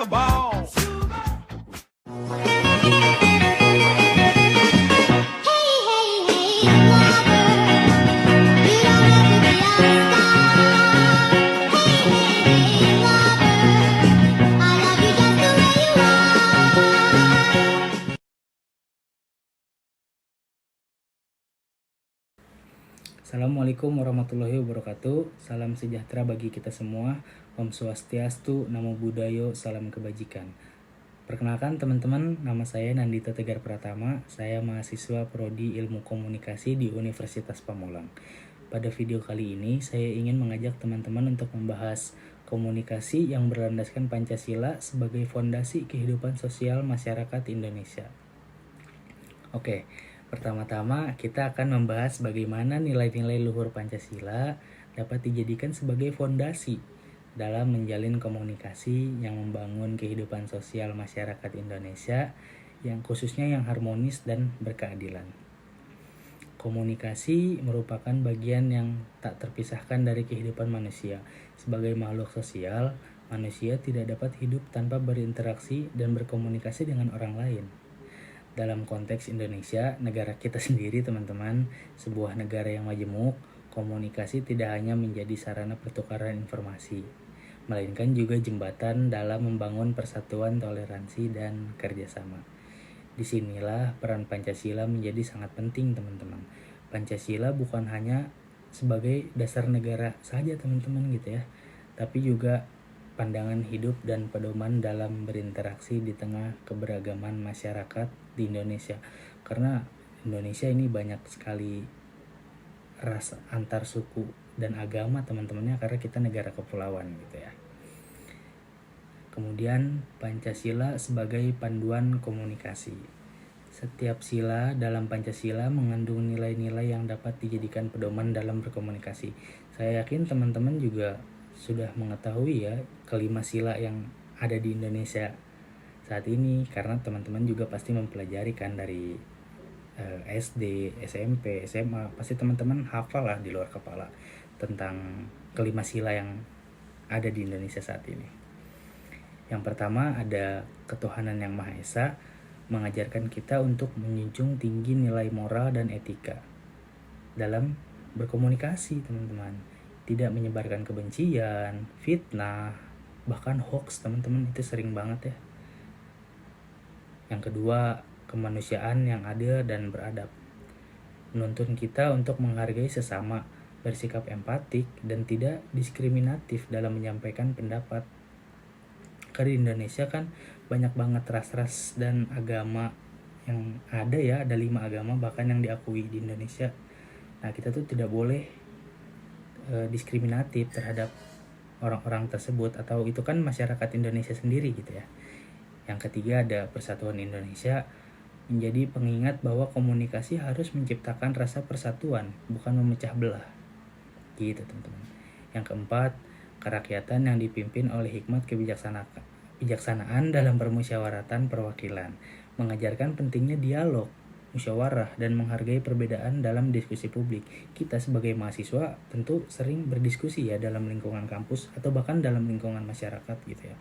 a ball. Assalamualaikum warahmatullahi wabarakatuh. Salam sejahtera bagi kita semua. Om Swastiastu, Namo Buddhaya, salam kebajikan. Perkenalkan teman-teman, nama saya Nandita Tegar Pratama. Saya mahasiswa Prodi Ilmu Komunikasi di Universitas Pamulang. Pada video kali ini, saya ingin mengajak teman-teman untuk membahas komunikasi yang berlandaskan Pancasila sebagai fondasi kehidupan sosial masyarakat Indonesia. Oke, pertama-tama kita akan membahas bagaimana nilai-nilai luhur Pancasila dapat dijadikan sebagai fondasi dalam menjalin komunikasi yang membangun kehidupan sosial masyarakat Indonesia yang khususnya yang harmonis dan berkeadilan. Komunikasi merupakan bagian yang tak terpisahkan dari kehidupan manusia. Sebagai makhluk sosial, manusia tidak dapat hidup tanpa berinteraksi dan berkomunikasi dengan orang lain. Dalam konteks Indonesia, negara kita sendiri teman-teman, sebuah negara yang majemuk, komunikasi tidak hanya menjadi sarana pertukaran informasi, melainkan juga jembatan dalam membangun persatuan, toleransi, dan kerjasama. Disinilah peran Pancasila menjadi sangat penting teman-teman. Pancasila bukan hanya sebagai dasar negara saja teman-teman gitu ya, tapi juga pandangan hidup dan pedoman dalam berinteraksi di tengah keberagaman masyarakat di Indonesia. Karena Indonesia ini banyak sekali ras antar suku dan agama teman-temannya, karena kita negara kepulauan gitu ya. Kemudian Pancasila sebagai panduan komunikasi. Setiap sila dalam Pancasila mengandung nilai-nilai yang dapat dijadikan pedoman dalam berkomunikasi. Saya yakin teman-teman juga sudah mengetahui ya kelima sila yang ada di Indonesia saat ini, karena teman-teman juga pasti mempelajari kan dari SD, SMP, SMA, pasti teman-teman hafal lah di luar kepala tentang kelima sila yang ada di Indonesia saat ini. Yang pertama ada ketuhanan yang Maha Esa, mengajarkan kita untuk menjunjung tinggi nilai moral dan etika dalam berkomunikasi teman-teman. Tidak menyebarkan kebencian, fitnah, bahkan hoax teman-teman, itu sering banget ya. Yang kedua, kemanusiaan yang adil dan beradab, menuntun kita untuk menghargai sesama, bersikap empatik, dan tidak diskriminatif dalam menyampaikan pendapat. Karena di Indonesia kan banyak banget ras-ras dan agama yang ada ya, ada 5 agama bahkan yang diakui di Indonesia. Nah, kita tuh tidak boleh diskriminatif terhadap orang-orang tersebut, atau itu kan masyarakat Indonesia sendiri gitu ya. Yang ketiga ada persatuan Indonesia, menjadi pengingat bahwa komunikasi harus menciptakan rasa persatuan, bukan memecah belah gitu teman-teman. Yang keempat, kerakyatan yang dipimpin oleh hikmat kebijaksanaan dalam permusyawaratan perwakilan, mengajarkan pentingnya dialog, musyawarah, dan menghargai perbedaan dalam diskusi publik. Kita sebagai mahasiswa tentu sering berdiskusi ya dalam lingkungan kampus atau bahkan dalam lingkungan masyarakat gitu ya.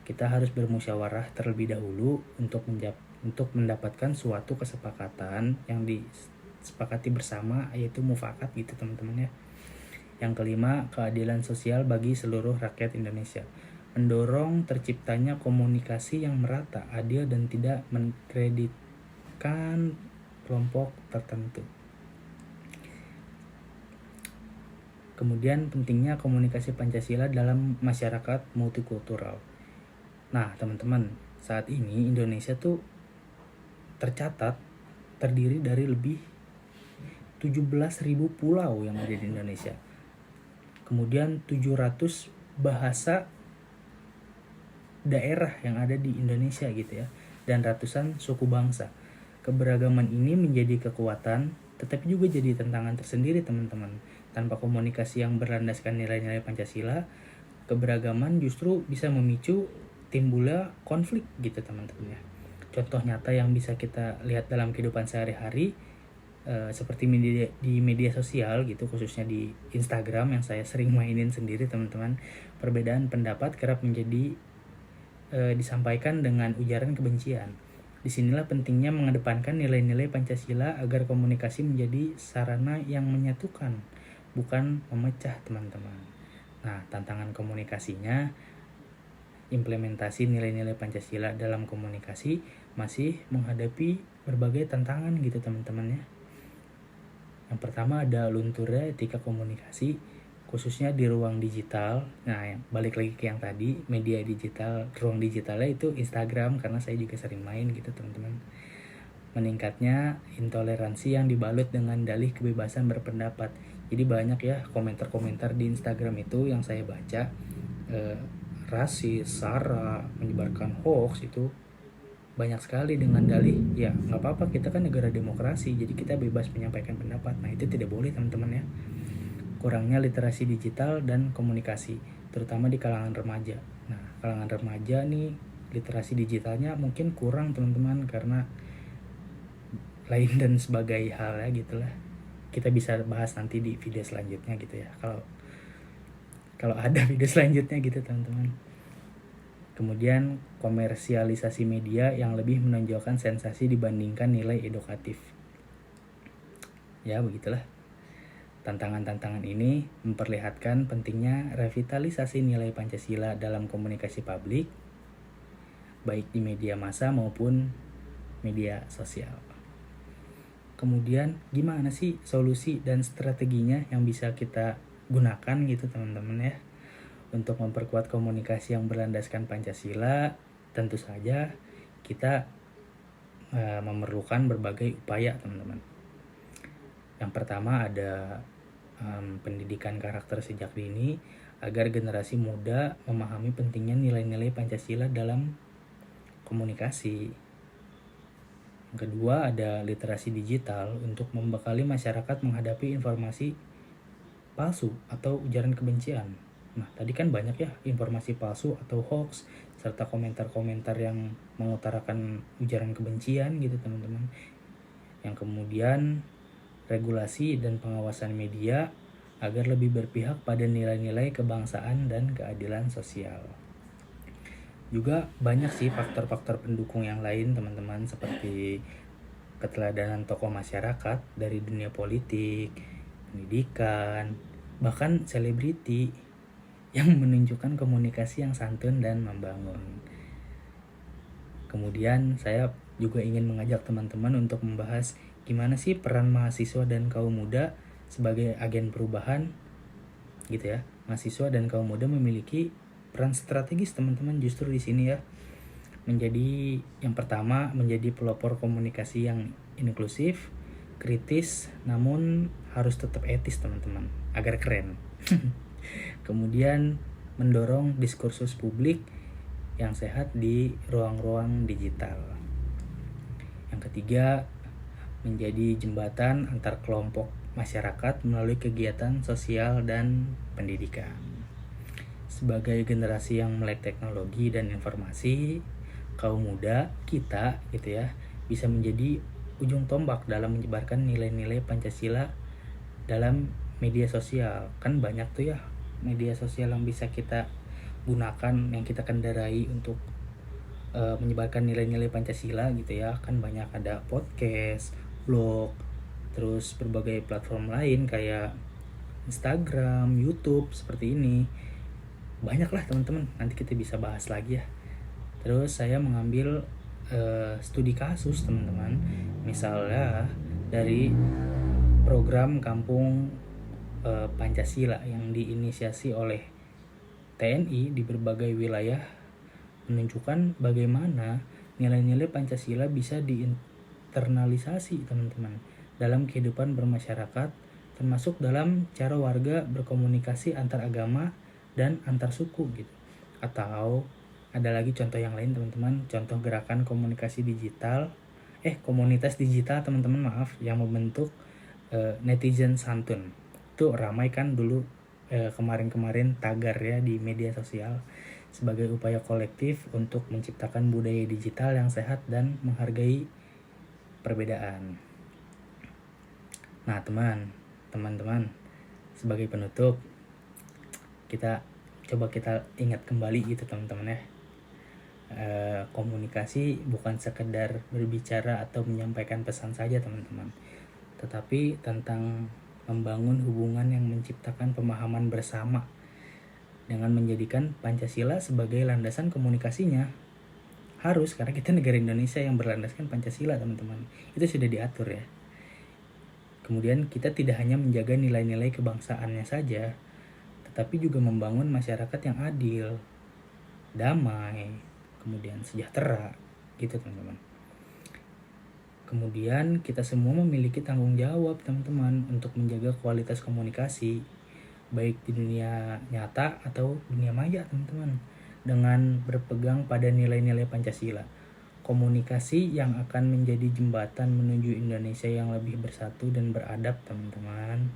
Kita harus bermusyawarah terlebih dahulu untuk mendapatkan suatu kesepakatan yang disepakati bersama, yaitu mufakat gitu teman-teman ya. Yang kelima, keadilan sosial bagi seluruh rakyat Indonesia, mendorong terciptanya komunikasi yang merata, adil, dan tidak mengkreditkan kelompok tertentu. Kemudian pentingnya komunikasi Pancasila dalam masyarakat multikultural. Nah teman-teman, saat ini Indonesia tuh tercatat terdiri dari lebih 17.000 pulau yang ada di Indonesia. Kemudian 700 bahasa daerah yang ada di Indonesia gitu ya, dan ratusan suku bangsa. Keberagaman ini menjadi kekuatan, tetapi juga jadi tantangan tersendiri teman-teman. Tanpa komunikasi yang berlandaskan nilai-nilai Pancasila, keberagaman justru bisa memicu timbulnya konflik gitu teman-teman ya. Contoh nyata yang bisa kita lihat dalam kehidupan sehari-hari seperti di media sosial gitu, khususnya di Instagram yang saya sering mainin sendiri teman-teman. Perbedaan pendapat kerap menjadi disampaikan dengan ujaran kebencian. Disinilah pentingnya mengedepankan nilai-nilai Pancasila agar komunikasi menjadi sarana yang menyatukan, bukan memecah, teman-teman. Nah, tantangan komunikasinya, implementasi nilai-nilai Pancasila dalam komunikasi masih menghadapi berbagai tantangan gitu, teman-teman ya. Yang pertama ada lunturnya etika komunikasi, khususnya di ruang digital. Nah, balik lagi ke yang tadi, media digital, ruang digitalnya itu Instagram, karena saya juga sering main gitu, teman-teman. Meningkatnya intoleransi yang dibalut dengan dalih kebebasan berpendapat. Jadi banyak ya komentar-komentar di Instagram itu yang saya baca, rasis, sara, menyebarkan hoax itu banyak sekali dengan dalih ya nggak apa-apa, kita kan negara demokrasi, jadi kita bebas menyampaikan pendapat. Nah, itu tidak boleh, teman-teman ya. Kurangnya literasi digital dan komunikasi, terutama di kalangan remaja. Nah, kalangan remaja nih literasi digitalnya mungkin kurang, teman-teman, karena lain dan sebagai hal ya gitulah. Kita bisa bahas nanti di video selanjutnya gitu ya, kalau ada video selanjutnya gitu, teman-teman. Kemudian komersialisasi media yang lebih menonjolkan sensasi dibandingkan nilai edukatif. Ya, begitulah. Tantangan-tantangan ini memperlihatkan pentingnya revitalisasi nilai Pancasila dalam komunikasi publik, baik di media massa maupun media sosial. Kemudian gimana sih solusi dan strateginya yang bisa kita gunakan gitu, teman-teman ya, untuk memperkuat komunikasi yang berlandaskan Pancasila? Tentu saja kita memerlukan berbagai upaya, teman-teman. Yang pertama ada pendidikan karakter sejak dini agar generasi muda memahami pentingnya nilai-nilai Pancasila dalam komunikasi. Yang kedua ada literasi digital untuk membekali masyarakat menghadapi informasi palsu atau ujaran kebencian. Nah, tadi kan banyak ya informasi palsu atau hoax serta komentar-komentar yang mengutarakan ujaran kebencian gitu, teman-teman. Yang kemudian regulasi dan pengawasan media agar lebih berpihak pada nilai-nilai kebangsaan dan keadilan sosial. Juga banyak sih faktor-faktor pendukung yang lain, teman-teman, seperti keteladanan tokoh masyarakat dari dunia politik, pendidikan, bahkan selebriti yang menunjukkan komunikasi yang santun dan membangun. Kemudian saya juga ingin mengajak teman-teman untuk membahas gimana sih peran mahasiswa dan kaum muda sebagai agen perubahan gitu ya. Mahasiswa dan kaum muda memiliki peran strategis, teman-teman, justru di sini ya. Menjadi yang pertama, menjadi pelopor komunikasi yang inklusif, kritis, namun harus tetap etis, teman-teman, agar keren. Kemudian mendorong diskursus publik yang sehat di ruang-ruang digital. Yang ketiga, menjadi jembatan antar kelompok masyarakat melalui kegiatan sosial dan pendidikan. Sebagai generasi yang melek teknologi dan informasi, kaum muda kita gitu ya bisa menjadi ujung tombak dalam menyebarkan nilai-nilai Pancasila dalam media sosial. Kan banyak tuh ya media sosial yang bisa kita gunakan, yang kita kendarai untuk menyebarkan nilai-nilai Pancasila gitu ya. Kan banyak, ada podcast, blog, terus berbagai platform lain kayak Instagram, YouTube seperti ini. Banyak lah, teman-teman, nanti kita bisa bahas lagi ya. Terus saya mengambil studi kasus, teman-teman, misalnya dari program Kampung Pancasila yang diinisiasi oleh TNI di berbagai wilayah, menunjukkan bagaimana nilai-nilai Pancasila bisa diinternalisasi, teman-teman, dalam kehidupan bermasyarakat, termasuk dalam cara warga berkomunikasi antar agama dan antar suku gitu. Atau ada lagi contoh yang lain, teman-teman, contoh gerakan komunikasi digital, komunitas digital, teman-teman, maaf, yang membentuk netizen santun. Itu ramai kan dulu kemarin-kemarin tagar ya di media sosial, sebagai upaya kolektif untuk menciptakan budaya digital yang sehat dan menghargai perbedaan. Nah, teman-teman, sebagai penutup, kita ingat kembali gitu, teman-teman ya. Komunikasi bukan sekedar berbicara atau menyampaikan pesan saja teman-teman, tetapi tentang membangun hubungan yang menciptakan pemahaman bersama dengan menjadikan Pancasila sebagai landasan komunikasinya. Harus, karena kita negara Indonesia yang berlandaskan Pancasila teman-teman, itu sudah diatur ya. Kemudian kita tidak hanya menjaga nilai-nilai kebangsaannya saja, tetapi juga membangun masyarakat yang adil, damai, kemudian sejahtera gitu teman-teman. Kemudian kita semua memiliki tanggung jawab teman-teman untuk menjaga kualitas komunikasi baik di dunia nyata atau dunia maya teman-teman, dengan berpegang pada nilai-nilai Pancasila. Komunikasi yang akan menjadi jembatan menuju Indonesia yang lebih bersatu dan beradab teman-teman.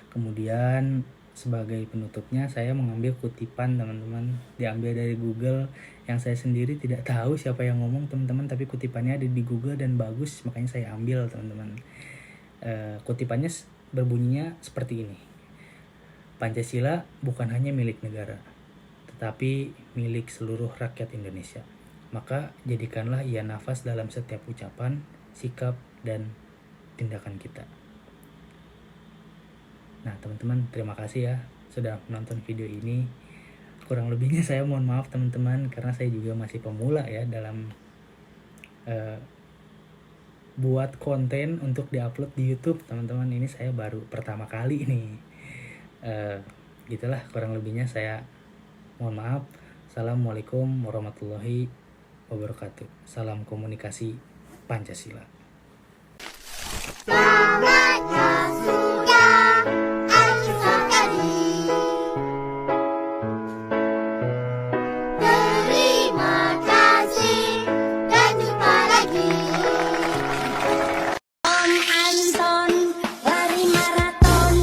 Kemudian sebagai penutupnya saya mengambil kutipan teman-teman, diambil dari Google, yang saya sendiri tidak tahu siapa yang ngomong teman-teman, tapi kutipannya ada di Google dan bagus, makanya saya ambil teman-teman. Kutipannya berbunyinya seperti ini: Pancasila bukan hanya milik negara, tetapi milik seluruh rakyat Indonesia. Maka jadikanlah ia nafas dalam setiap ucapan, sikap, dan tindakan kita. Nah teman-teman, terima kasih ya sudah menonton video ini. Kurang lebihnya saya mohon maaf teman-teman, karena saya juga masih pemula ya dalam buat konten untuk diupload di YouTube teman-teman. Ini saya baru pertama kali nih. Gitulah kurang lebihnya, saya mohon maaf. Assalamualaikum warahmatullahi wabarakatuh. Salam komunikasi Pancasila. Terima kasih dan jumpa lagi. Om Anton lari maraton.